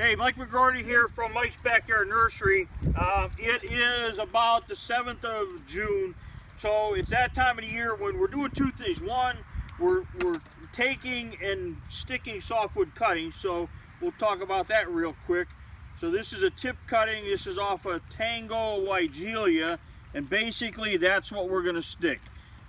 Hey, Mike McGordy here from Mike's Backyard Nursery. It is about the 7th of June, so it's that time of the year when we're doing two things. One, we're taking and sticking softwood cuttings, so we'll talk about that real quick. So this is a tip cutting. This is off a Tango Weigelia, and basically that's what we're going to stick.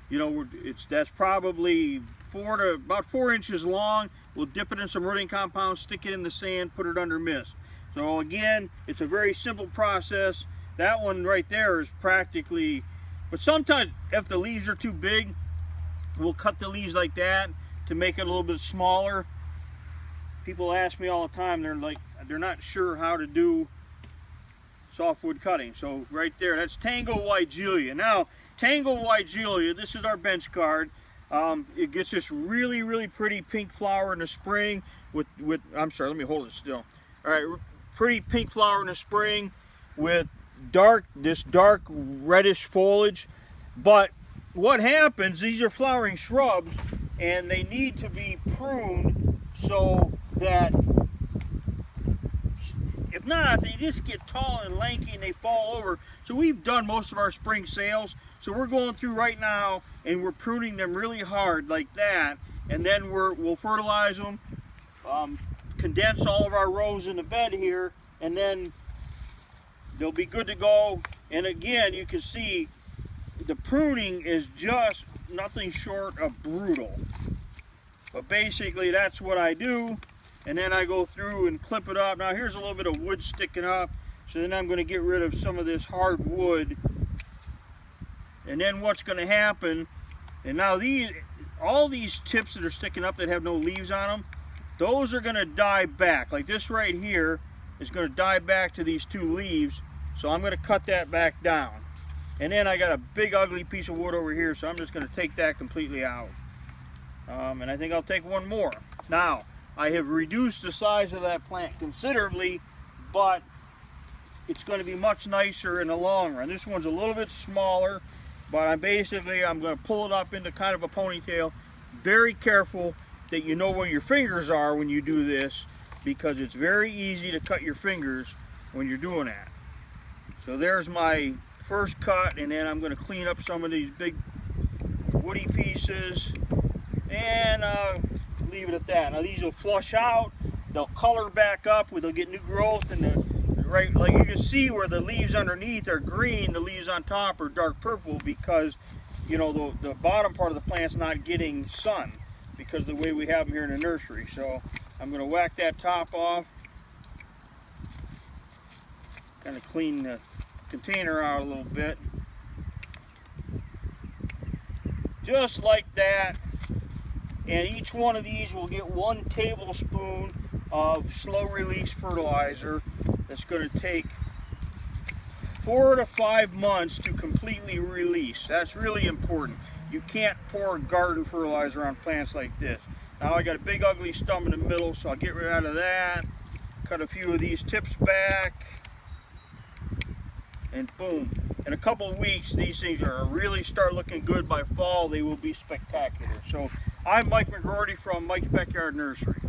You know, that's probably about 4 inches long. We'll dip it in some rooting compound, stick it in the sand, put it under mist. So again, it's a very simple process. That one right there is practically, but sometimes if the leaves are too big, we'll cut the leaves like that to make it a little bit smaller. People ask me all the time, they're not sure how to do softwood cutting. So right there, that's Tango Weigelia. Now, Tango Weigelia, this is our bench card. It gets this really pretty pink flower in the spring I'm sorry, let me hold it still. All right, pretty pink flower in the spring with this dark reddish foliage. But what happens, these are flowering shrubs and they need to be pruned so that if not, they just get tall and lanky and they fall over. So we've done most of our spring sales. So we're going through right now and we're pruning them really hard like that. And then we'll fertilize them, condense all of our rows in the bed here, and then they'll be good to go. And again, you can see the pruning is just nothing short of brutal. But basically that's what I do. And then I go through and clip it up. Now here's a little bit of wood sticking up. So then I'm going to get rid of some of this hard wood. And then what's going to happen, and now all these tips that are sticking up that have no leaves on them, those are going to die back. Like this right here is going to die back to these two leaves. So I'm going to cut that back down. And then I got a big ugly piece of wood over here, so I'm just going to take that completely out. And I think I'll take one more. Now, I have reduced the size of that plant considerably, but it's going to be much nicer in the long run. This one's a little bit smaller, but I'm going to pull it up into kind of a ponytail. Very careful that you know where your fingers are when you do this, because it's very easy to cut your fingers when you're doing that. So there's my first cut, and then I'm going to clean up some of these big woody pieces and leave it at that. Now these will flush out, they'll color back up, they'll get new growth, and right, like you can see where the leaves underneath are green, the leaves on top are dark purple, because you know the bottom part of the plant's not getting sun because of the way we have them here in the nursery. So I'm going to whack that top off, kind of clean the container out a little bit, just like that. And each one of these will get 1 tablespoon of slow release fertilizer that's going to take 4 to 5 months to completely release. That's really important. You can't pour garden fertilizer on plants like this. Now I got a big ugly stump in the middle, so I'll get rid of that, cut a few of these tips back, and boom. In a couple of weeks, these things are really start looking good. By fall, they will be spectacular. So I'm Mike McGordy from Mike's Backyard Nursery.